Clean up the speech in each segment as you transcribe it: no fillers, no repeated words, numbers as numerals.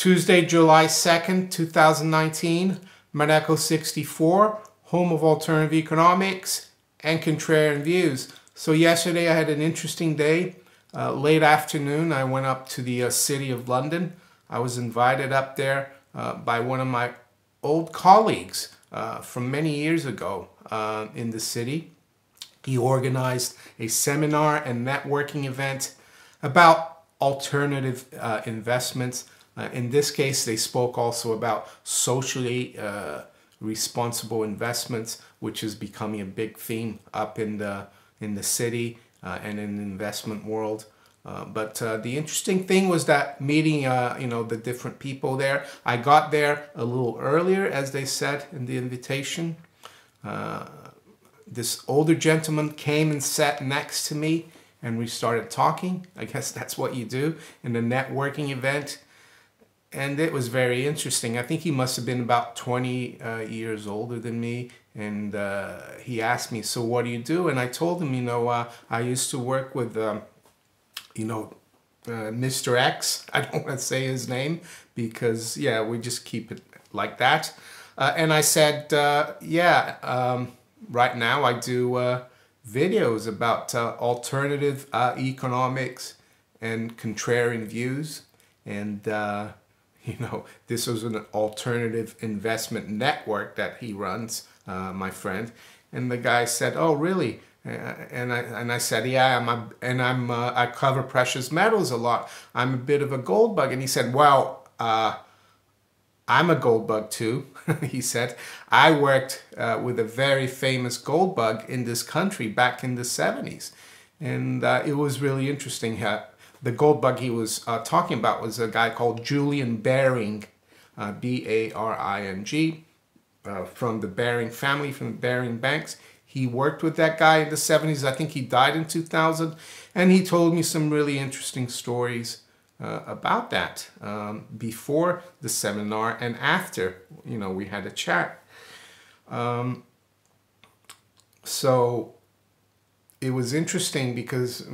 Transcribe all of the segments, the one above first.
Tuesday, July 2nd, 2019, Maneco 64, home of alternative economics and contrarian views. So yesterday I had an interesting day. Late afternoon, I went up to the city of London. I was invited up there by one of my old colleagues from many years ago in the city. He organized a seminar and networking event about alternative investments. In this case, they spoke also about socially responsible investments, which is becoming a big theme up in the city and in the investment world. But the interesting thing was that meeting, the different people there. I got there a little earlier, as they said in the invitation. This older gentleman came and sat next to me, and we started talking. I guess that's what you do in a networking event. And it was very interesting. I think he must have been about 20 years older than me. And he asked me, so what do you do? And I told him, I used to work with, Mr. X. I don't want to say his name because, yeah, we just keep it like that. And I said, right now I do videos about alternative economics and contrarian views. And, this was an alternative investment network that he runs, my friend. And the guy said, "Oh, really?" And I said, "Yeah, I cover precious metals a lot. I'm a bit of a gold bug." And he said, "Well, I'm a gold bug too." He said, "I worked with a very famous gold bug in this country back in the 70s. And it was really interesting. The gold bug he was talking about was a guy called Julian Baring, B-A-R-I-N-G, from the Baring family, from the Baring Banks. He worked with that guy in the 70s. I think he died in 2000. And he told me some really interesting stories about that before the seminar and after, we had a chat. So it was interesting because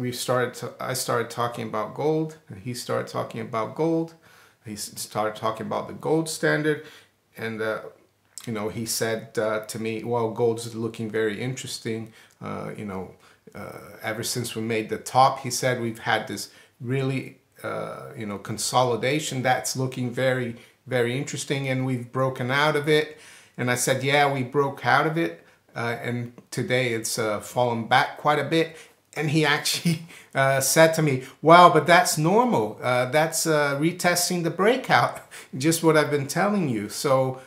I started talking about gold, and he started talking about gold. He started talking about the gold standard, and he said to me, "Well, gold's looking very interesting. Ever since we made the top," he said, "we've had this really consolidation that's looking very, very interesting, and we've broken out of it." And I said, "Yeah, we broke out of it. And today it's fallen back quite a bit." And he actually said to me, "Well, but that's normal. That's retesting the breakout." Just what I've been telling you. So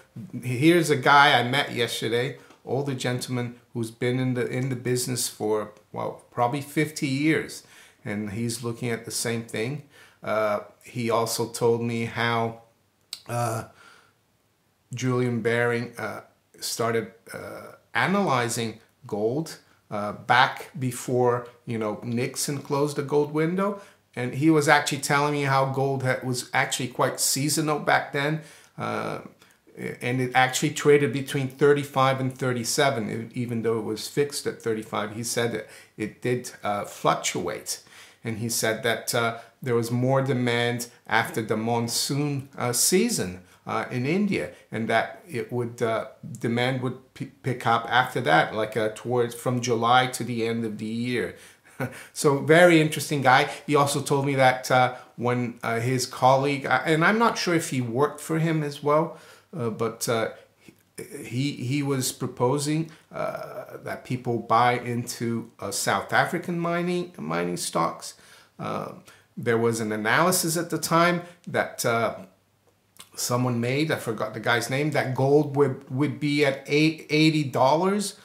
here's a guy I met yesterday, older gentleman who's been in the business for, well, probably 50 years. And he's looking at the same thing. He also told me how Julian Baring started analyzing gold back before Nixon closed the gold window, and he was actually telling me how gold was actually quite seasonal back then, and it actually traded between 35 and 37, even though it was fixed at 35. He said that it did fluctuate, and he said that there was more demand after the monsoon season in India, and that it would demand would pick up after that, like from July to the end of the year. So very interesting guy. He also told me that when his colleague, and I'm not sure if he worked for him as well, but he was proposing that people buy into South African mining stocks. There was an analysis at the time that someone made, I forgot the guy's name, that gold would be at $80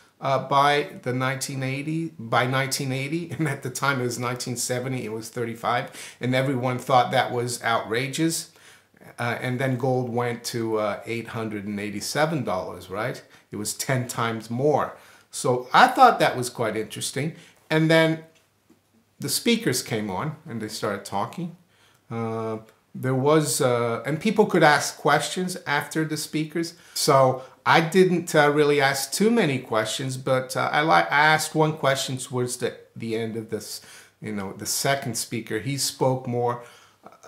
by 1980, and at the time it was 1970, it was 35, and everyone thought that was outrageous. And then gold went to $887, right? It was 10 times more. So I thought that was quite interesting. And then the speakers came on and they started talking. There was, and people could ask questions after the speakers. So I didn't really ask too many questions, but I asked one question towards the end of this, the second speaker. He spoke more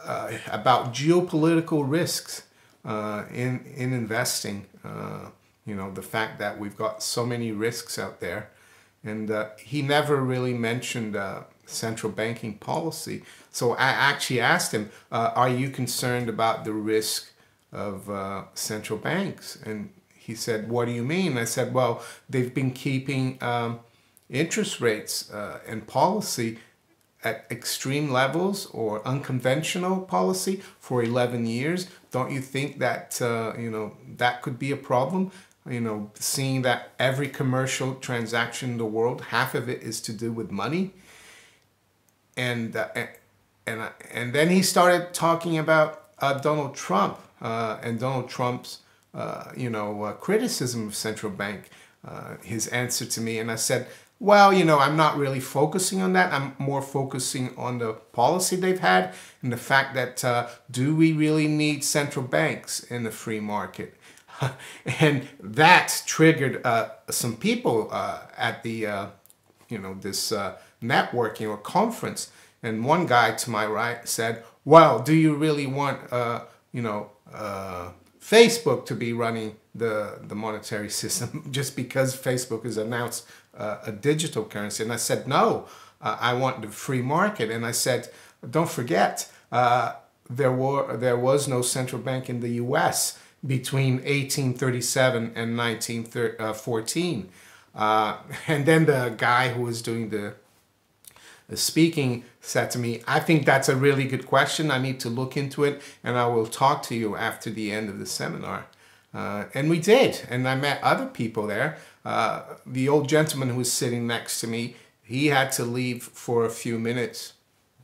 about geopolitical risks in investing. You know, the fact that we've got so many risks out there. And he never really mentioned central banking policy. So I actually asked him, are you concerned about the risk of central banks? And he said, what do you mean? I said, well, they've been keeping interest rates and policy at extreme levels or unconventional policy for 11 years. Don't you think that, you know, that could be a problem? You know, seeing that every commercial transaction in the world, half of it is to do with money. And then he started talking about Donald Trump and Donald Trump's, you know, criticism of central bank, his answer to me. And I said, well, you know, I'm not really focusing on that. I'm more focusing on the policy they've had and the fact that do we really need central banks in the free market? And that triggered some people at the, you know, this networking or conference. And one guy to my right said, well, do you really want, you know, Facebook to be running the monetary system just because Facebook has announced a digital currency? And I said, no, I want the free market. And I said, don't forget, there was no central bank in the US between 1837 and 1914. And then the guy who was doing the speaking said to me, I think that's a really good question. I need to look into it and I will talk to you after the end of the seminar. And we did. And I met other people there. The old gentleman who was sitting next to me, he had to leave for a few minutes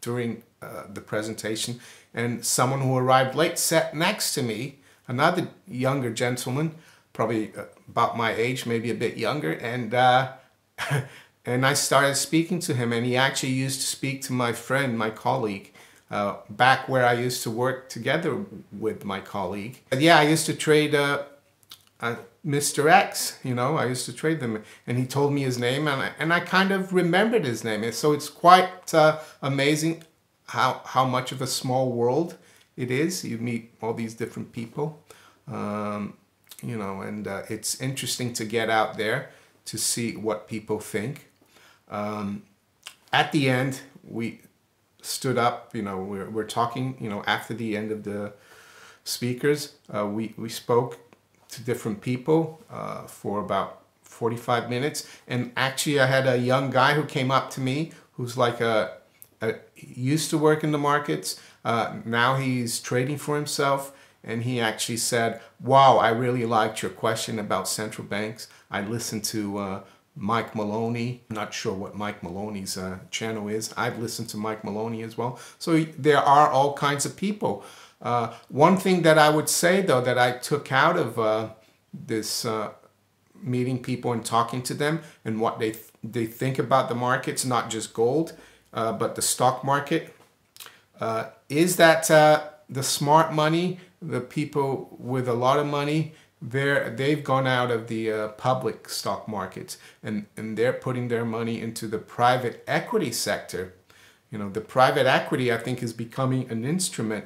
during the presentation. And someone who arrived late sat next to me, another younger gentleman, probably about my age, maybe a bit younger, and and I started speaking to him, and he actually used to speak to my friend, my colleague, back where I used to work together with my colleague. And yeah, I used to trade Mr. X, you know, I used to trade them, and he told me his name, and I kind of remembered his name. And so it's quite amazing how much of a small world it is. You meet all these different people, you know, and it's interesting to get out there to see what people think. At the end, we stood up, you know, we're talking, you know, after the end of the speakers, we spoke to different people for about 45 minutes. And actually I had a young guy who came up to me who's like used to work in the markets. Now he's trading for himself, and he actually said, wow, I really liked your question about central banks. I listened to Mike Maloney. I'm not sure what Mike Maloney's channel is. I've listened to Mike Maloney as well. So there are all kinds of people. One thing that I would say, though, that I took out of this meeting people and talking to them and what they think about the markets, not just gold, but the stock market, is that the smart money, the people with a lot of money, they've gone out of the public stock markets, and they're putting their money into the private equity sector. You know, the private equity, I think, is becoming an instrument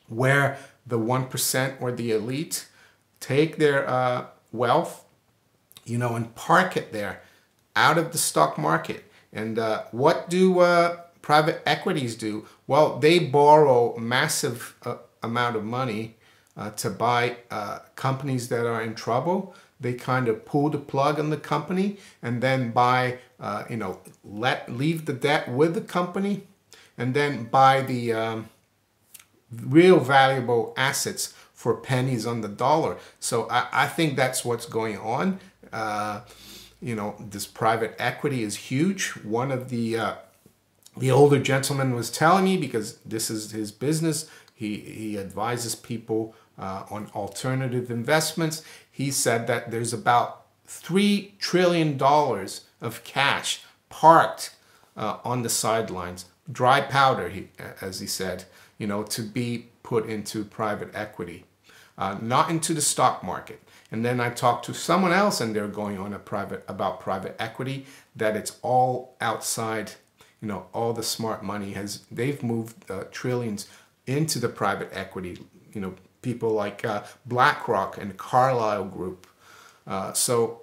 where the 1% or the elite take their wealth, you know, and park it there out of the stock market. And what do private equities do? Well, they borrow massive amount of money to buy companies that are in trouble. They kind of pull the plug on the company and then buy, you know, leave the debt with the company and then buy the real valuable assets for pennies on the dollar. So I think that's what's going on. You know, this private equity is huge. One of the older gentleman was telling me, because this is his business, he advises people on alternative investments. He said that there's about $3 trillion of cash parked on the sidelines, dry powder, as he said, you know, to be put into private equity, not into the stock market. And then I talked to someone else, and they're going on about private equity, that it's all outside. You know, all the smart money they've moved trillions into the private equity. You know, people like BlackRock and Carlyle Group. So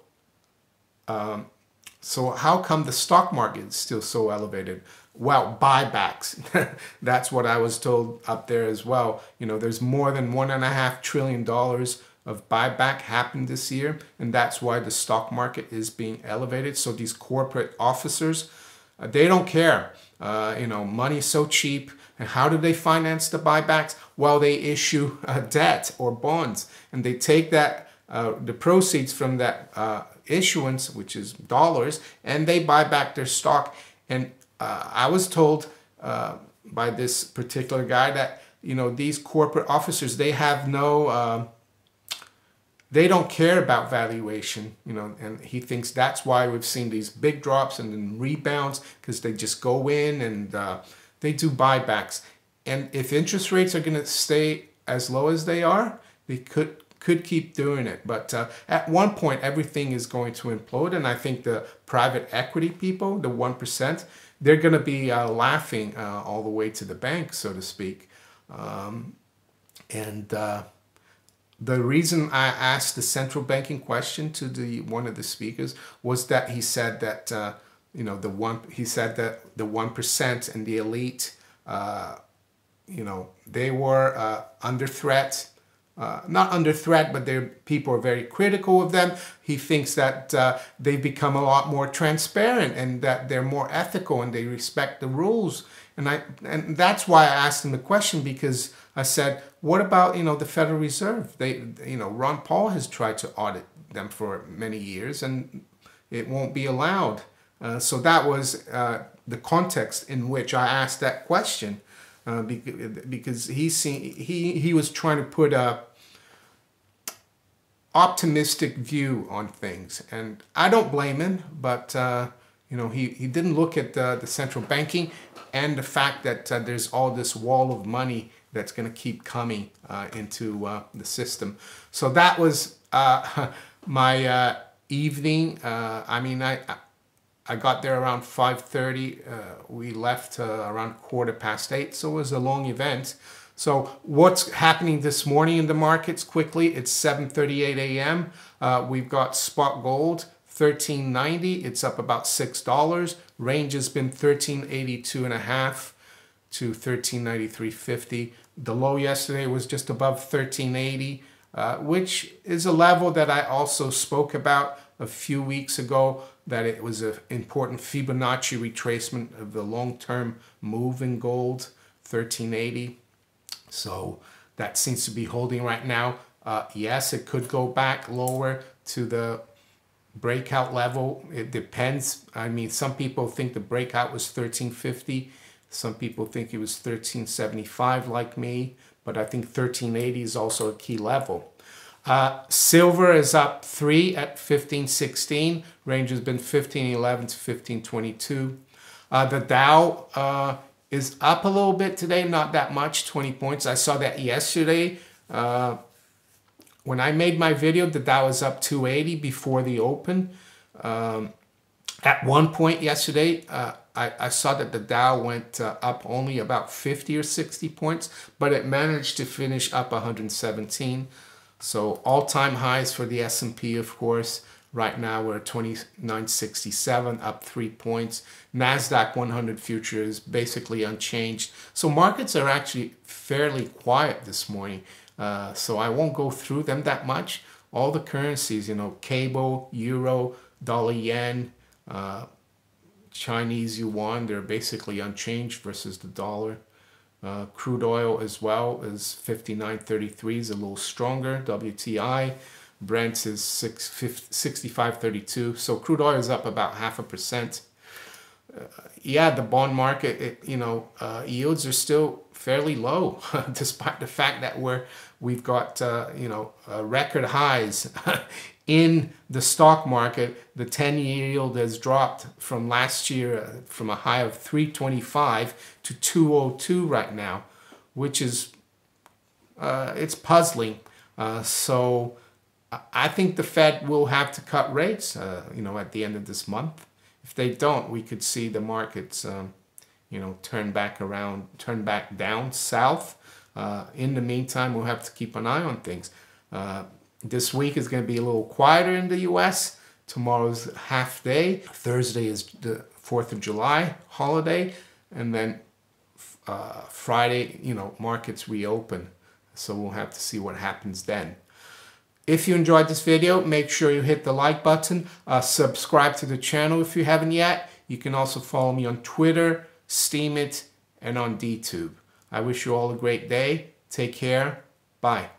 how come the stock market is still so elevated? Well, buybacks. That's what I was told up there as well. You know, there's more than $1.5 trillion of buyback happened this year, and that's why the stock market is being elevated. So these corporate officers, they don't care. You know, money is so cheap. And how do they finance the buybacks? Well, they issue debt or bonds, and they take that the proceeds from that issuance, which is dollars, and they buy back their stock. And I was told by this particular guy that, you know, these corporate officers, they have no, they don't care about valuation, you know, and he thinks that's why we've seen these big drops and then rebounds, because they just go in and they do buybacks. And if interest rates are going to stay as low as they are, they could keep doing it. But at one point, everything is going to implode. And I think the private equity people, the 1%, they're going to be laughing all the way to the bank, so to speak. The reason I asked the central banking question to one of the speakers was that he said that you know, the 1% and the elite, you know, they were under threat. Not under threat, but people are very critical of them. He thinks that they've become a lot more transparent and that they're more ethical and they respect the rules. And that's why I asked him the question, because I said, what about, you know, the Federal Reserve? You know, Ron Paul has tried to audit them for many years and it won't be allowed. So that was the context in which I asked that question. Because he was trying to put a optimistic view on things, and I don't blame him. But you know, he didn't look at the central banking and the fact that there's all this wall of money that's going to keep coming into the system. So that was my evening. I mean, I got there around 5:30. We left around 8:15, so it was a long event. So what's happening this morning in the markets quickly? It's 7:38 a.m. We've got spot gold, $13.90. It's up about $6. Range has been 1382.5 to 1393.50. The low yesterday was just above 1380, which is a level that I also spoke about a few weeks ago, that it was an important Fibonacci retracement of the long-term move in gold, 1380. So that seems to be holding right now. Yes, it could go back lower to the breakout level. It depends. I mean, some people think the breakout was 1350. Some people think it was 1375 like me, but I think 1380 is also a key level. Silver is up 3 at 1516. Range has been 1511 to 1522. The Dow is up a little bit today, not that much, 20 points. I saw that yesterday. When I made my video, the Dow was up 280 before the open. At one point yesterday, I saw that the Dow went up only about 50 or 60 points, but it managed to finish up 117. So all-time highs for the S&P, of course. Right now we're at 2967, up 3 points. NASDAQ 100 futures basically unchanged. So markets are actually fairly quiet this morning. So I won't go through them that much. All the currencies, you know, cable, euro, dollar, yen, Chinese yuan, they're basically unchanged versus the dollar. Crude oil as well is 59.33, is a little stronger. WTI, Brent is 65.32. So crude oil is up about 0.5%. Yeah, the bond market, yields are still fairly low, despite the fact that we've got record highs in the stock market. The 10-year yield has dropped from last year from a high of 325 to 202 right now, which is it's puzzling. So I think the Fed will have to cut rates, at the end of this month. If they don't, we could see the markets, turn back down south. In the meantime, we'll have to keep an eye on things. This week is going to be a little quieter in the US. Tomorrow's half day. Thursday is the 4th of July holiday. And then Friday, markets reopen. So we'll have to see what happens then. If you enjoyed this video, make sure you hit the like button. Subscribe to the channel if you haven't yet. You can also follow me on Twitter, Steemit, and on DTube. I wish you all a great day. Take care. Bye.